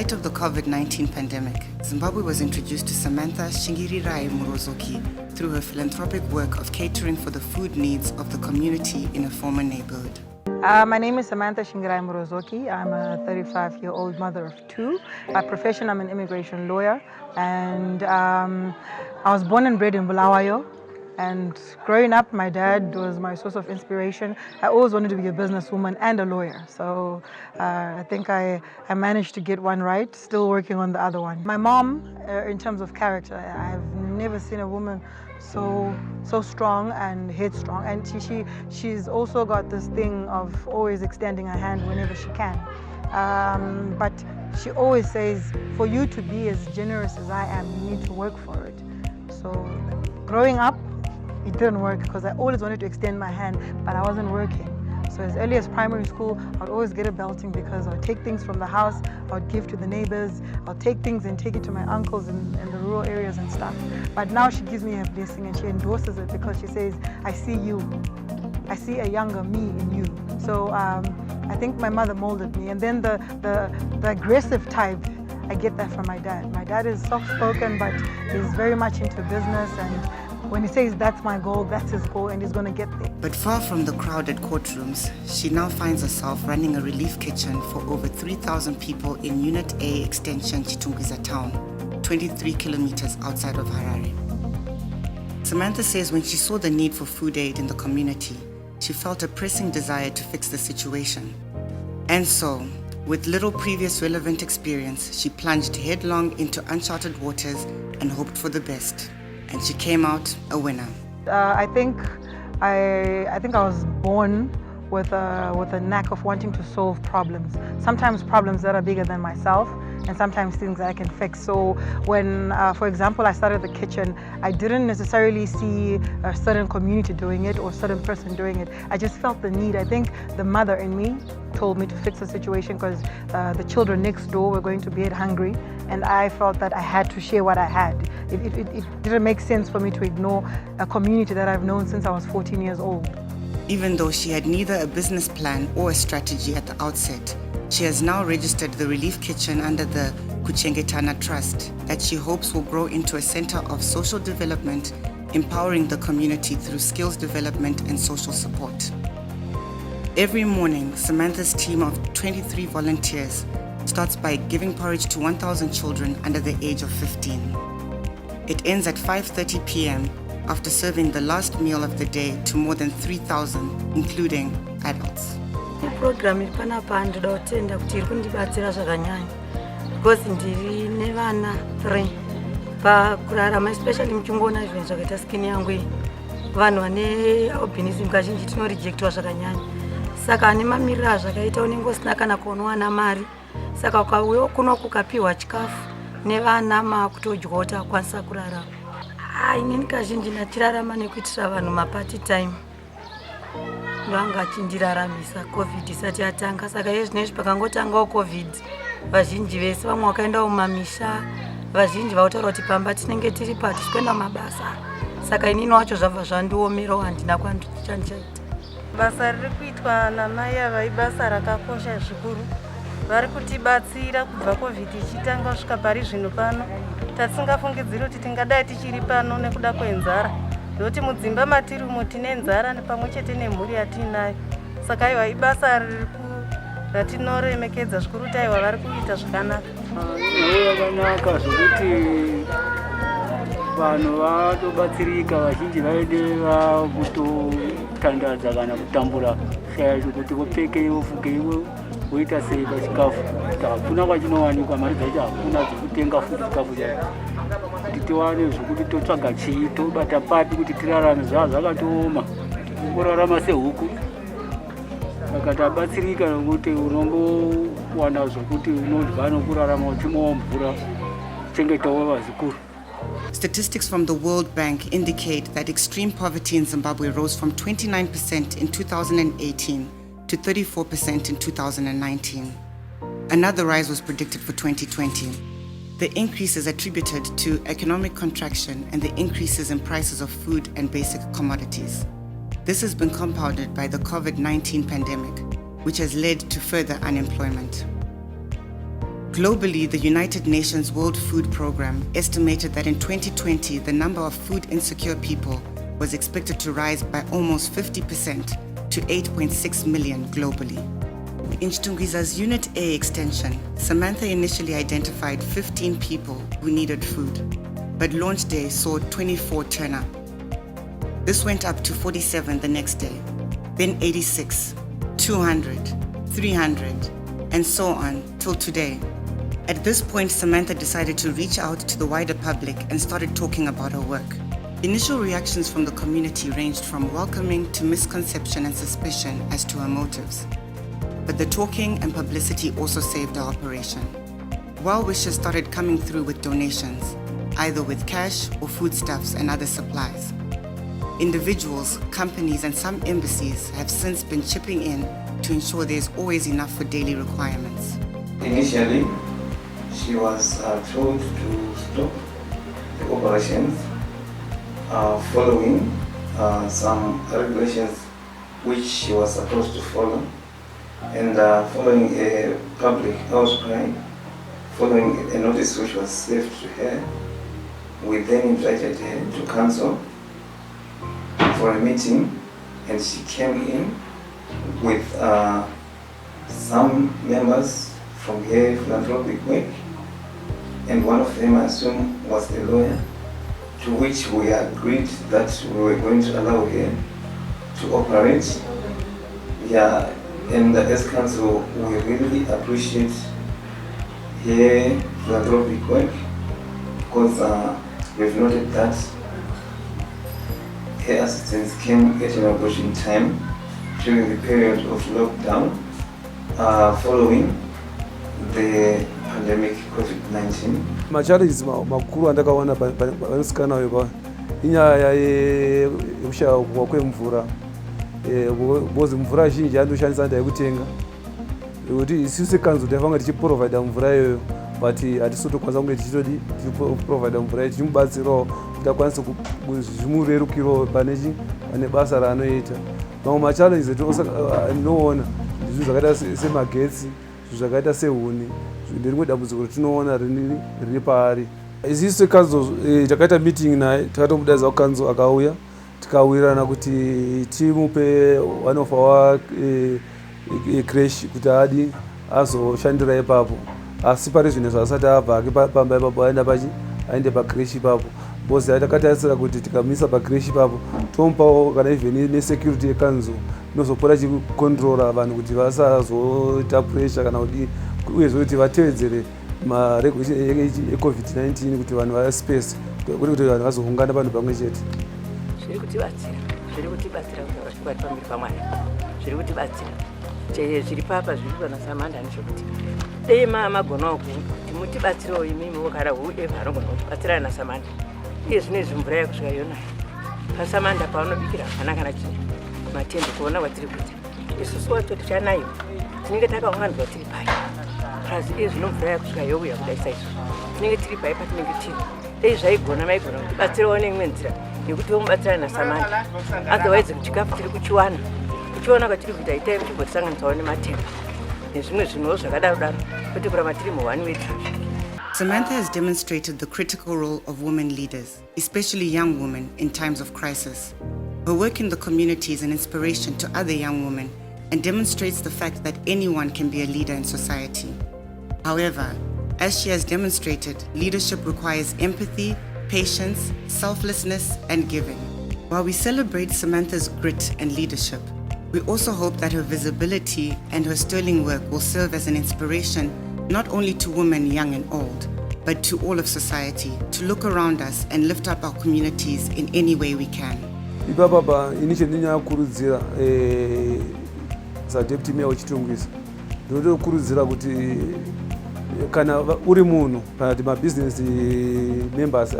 height of the COVID-19 pandemic, Zimbabwe was introduced to Samantha Muruzoki through her philanthropic work of catering for the food needs of the community in a former neighborhood. My name is Samantha Muruzoki. I'm a 35-year-old mother of two. By profession, I'm an immigration lawyer, and I was born and bred in Bulawayo. And growing up, my dad was my source of inspiration. I always wanted to be a businesswoman and a lawyer. So I think I managed to get one right, still working on the other one. My mom, in terms of character, I've never seen a woman so strong and headstrong. And she's also got this thing of always extending her hand whenever she can. But she always says, for you to be as generous as I am, you need to work for it. So growing up, it didn't work because I always wanted to extend my hand, but I wasn't working. So as early as primary school, I would always get a belting because I would take things from the house, I would give to the neighbors, I would take things and take it to my uncles in the rural areas and stuff. But now she gives me a blessing and she endorses it because she says, I see you. I see a younger me in you. So I think my mother molded me. And then the aggressive type, I get that from my dad. My dad is soft-spoken, but he's very much into business, and when he says that's my goal, that's his goal, and he's going to get there. But far from the crowded courtrooms, she now finds herself running a relief kitchen for over 3,000 people in Unit A Extension Chitungwiza town, 23 kilometers outside of Harare. Samantha says when she saw the need for food aid in the community, she felt a pressing desire to fix the situation. And so, with little previous relevant experience, she plunged headlong into uncharted waters and hoped for the best. And she came out a winner. I think I was born with a knack of wanting to solve problems. Sometimes problems that are bigger than myself, and sometimes things that I can fix. So when, for example, I started the kitchen, I didn't necessarily see a certain community doing it or a certain person doing it. I just felt the need. I think the mother in me told me to fix the situation because the children next door were going to bed hungry, and I felt that I had to share what I had. It didn't make sense for me to ignore a community that I've known since I was 14 years old. Even though she had neither a business plan or a strategy at the outset, she has now registered the relief kitchen under the Kuchengetana Trust that she hopes will grow into a center of social development, empowering the community through skills development and social support. Every morning, Samantha's team of 23 volunteers starts by giving porridge to 1,000 children under the age of 15. It ends at 5:30 p.m. after serving the last meal of the day to more than 3,000, including adults. The program is panapa ndida kutenda kuti iri kundibatsira zvakanyanya because ndiri nevana 3 pakurarama, especially muchingoona zvinhu zvakaita skin yangu iyi. Vanhu vane albinism kazhinji tinorejectwa zvakanyanya, saka ane mamiriro azvakaita unenge usina kana kuonowana mari, saka ukauya kuno kukapiwa chikafu nevana makutodya kuti akwanisa kurarama. Inini kazhinji ndatirarama nekuitira vanhu mapati time vanga chindiraramisa covid isati yatanga, saka izvinezvi pakangotangawo covid vazhinji vese vamwe vakaenda mumamisha, vazhinji vautaura kuti pamba tinenge tiri pati kuenda mabasa, saka inini wacho zvabva zvandiomerawo handina kwandichaita. Basa riri kuitwa namai ava ibasa rakakosha zvikuru. Vari kutibatsira kubva covid ichitanga kusvika pari zvino pano. Tatingafungidzira kuti tingadai tichiri pano nekuda kwenzara, nokuti mudzimba matiri umo tine nzara pamwechete nemhuri yatinayo. Saka iwa ibasa ratinoremekedza zvikuru, taiwa vari kuita zvakanaka. Yakanaka zvokuti vanhu vatobatsirika, vazhinji vaide vakutotandadza kana kutambura shaya zvokuti vopfeke vofuke woita sei pachikafu. Hakuna kwachinowanikwa, mari dzacho hakuna dzekutenga futi chikafu chacho. Kuti tiwane zvokuti totsvaga chii, tobata papi kuti tirarame, zvakatooma, kurarama sehuku. Saka tabatsirika nokuti unombowana zvokuti unodya nokurarama uchimwawo mvura, uchengetawo vazukuru. Statistics from the World Bank indicate that extreme poverty in Zimbabwe rose from 29% in 2018 to 34% in 2019. Another rise was predicted for 2020. The increase is attributed to economic contraction and the increases in prices of food and basic commodities. This has been compounded by the COVID-19 pandemic, which has led to further unemployment. Globally, the United Nations World Food Programme estimated that in 2020, the number of food insecure people was expected to rise by almost 50% to 8.6 million globally. In Chitungwiza's Unit A extension, Samantha initially identified 15 people who needed food, but launch day saw 24 turn up. This went up to 47 the next day, then 86, 200, 300, and so on till today. At this point, Samantha decided to reach out to the wider public and started talking about her work. Initial reactions from the community ranged from welcoming to misconception and suspicion as to her motives. But the talking and publicity also saved our operation. Well-wishers started coming through with donations, either with cash or foodstuffs and other supplies. Individuals, companies, and some embassies have since been chipping in to ensure there's always enough for daily requirements. Initially, she was told to stop the operations following some regulations which she was supposed to follow, and following a public outcry, following a notice which was served to her, we then invited her to council for a meeting, and she came in with some members from her philanthropic work, and one of them, I assume, was a lawyer, to which we agreed that we were going to allow her to operate. Yeah, and as council, we really appreciate her philanthropic work, because we've noted that her assistance came at an approaching time during the period of lockdown following the pandemic COVID-19. Machallenges makuru andakaona panosikana nayo inyaya yekushaikwa kwemvura, bozi mvura zhinji andoshandisa ndayekutenga, kuti isusu kanzo tafanga tichiprovide mvura iyoyo, but hatisotokwanisa kunge tichiprovide mvura iyo, tichimubatsirawo kuti akwanise zvimurerukirawo pane basa raanoita. Mamwe machallenges etinoona zvinhu zvakaita semagetsi, zvinhu zvakaita sehuni, nderimwe dambudziko retinoona riri paari. Isusu kanzo takaita meeting naye, takatomudaidza kukanzo akauya, tikawirirana kuti timupe one of our crash kuti adi azoshandira ipapo, asi pari zvinhu zvasati abva ake pamba ipapo aende pacrash ipapo, bozi takatarisira kuti tikamisa pacrash ipapo tomupawo kana even nesecurity yekanzo inozopora chikontrora vanhu kuti vasazoita pressure kana kuti uyezve kuti vatevedzere maregulation eCovid-19 kuti vanhu vaspace, kuti vanhu vazoungana panhu pamwe chete. Zviri kutibatsira kuti vasvika pamberi paMwari, zviri kutibatsira zviri papa zviri pana Samantha nezvokuti dei magonawo kuti mutibatsirewo imimi kana whoever anogona kutibatsira na Samantha. Iye zvinezvi mvura yekusvika yonayo paSamantha paunobikira hapana kana chii, matende kuona watiri kuita isusu watoti chanayo tinenge takaunganidzwa tiri pai, plus iye zvino mvura yekusvika youya kudaisa isu tinenge tiri pai patinenge tiri. Dei zvaigona maigona kutibatsirawo neimwe nzira yekuti womubatsira naSamantha, otherwise chikafu tiri kuchiwana kwatiri kuita itai tigotisanganisawo nematemba nezvimwe zvinhuwo zvakadaro kuti kuramba tiri mu1 way traffic. Samantha has demonstrated the critical role of women leaders, especially young women, in times of crisis. Her work in the community is an inspiration to other young women and demonstrates the fact that anyone can be a leader in society. However, as she has demonstrated, leadership requires empathy, patience, selflessness, and giving. While we celebrate Samantha's grit and leadership, we also hope that her visibility and her sterling work will serve as an inspiration not only to women young and old, but to all of society, to look around us and lift up our communities in any way we can. Ipapa initially ndinyakurudzira Deputy Mayor Chitungwiza, ndokurudzira kuti kana uri munhu kana kuti mabusiness members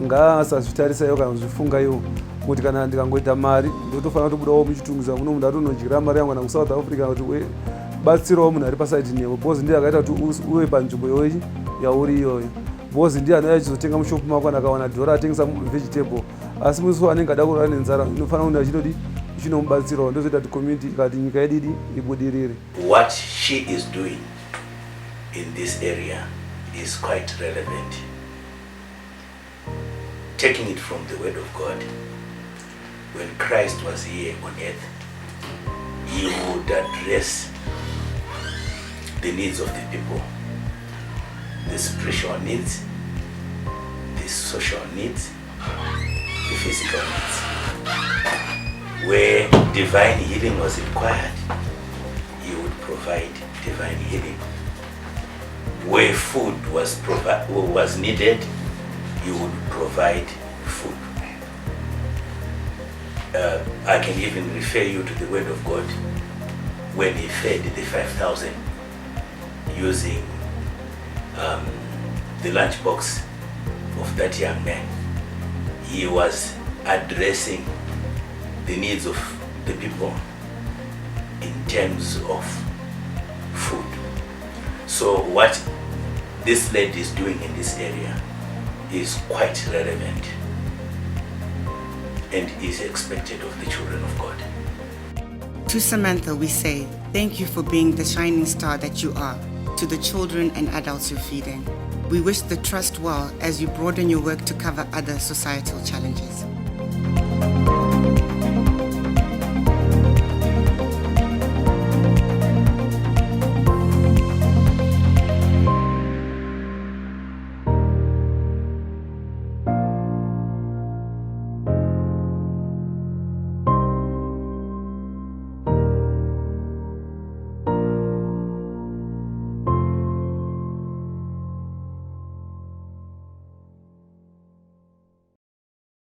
ngaasazvitarisa kana kuzvifunga iwo kuti kana ndikangoita mari ndotofanira kutobudawo muchitungwiza muno munhu atonondyira mari yangu kana kuSouth Africa kuti batsirawo munhu ari pasaidi newe, bozi ndiye akaita kuti uve panzvimbo iyoyi yauri iyoyo, bozi ndiye anouya achizotenga mushopu mako kana akawana dhora atengesa vegetable, asi musi anenge ada kurara nenzara inofanira kunge achinodi chinomubatsirawo, ndozoita kuti community ikati nyika yedu ibudirire. What she is doing in this area is quite relevant. Taking it from the Word of God, when Christ was here on earth, he would address the needs of the people, the spiritual needs, the social needs, the physical needs. Where divine healing was required, he would provide divine healing. Where food was needed, he would provide food. I can even refer you to the Word of God when he fed the 5,000 using the lunchbox of that young man. He was addressing the needs of the people in terms of food. So what this lady is doing in this area is quite relevant and is expected of the children of God. To Samantha, we say, thank you for being the shining star that you are to the children and adults you're feeding. We wish the trust well as you broaden your work to cover other societal challenges.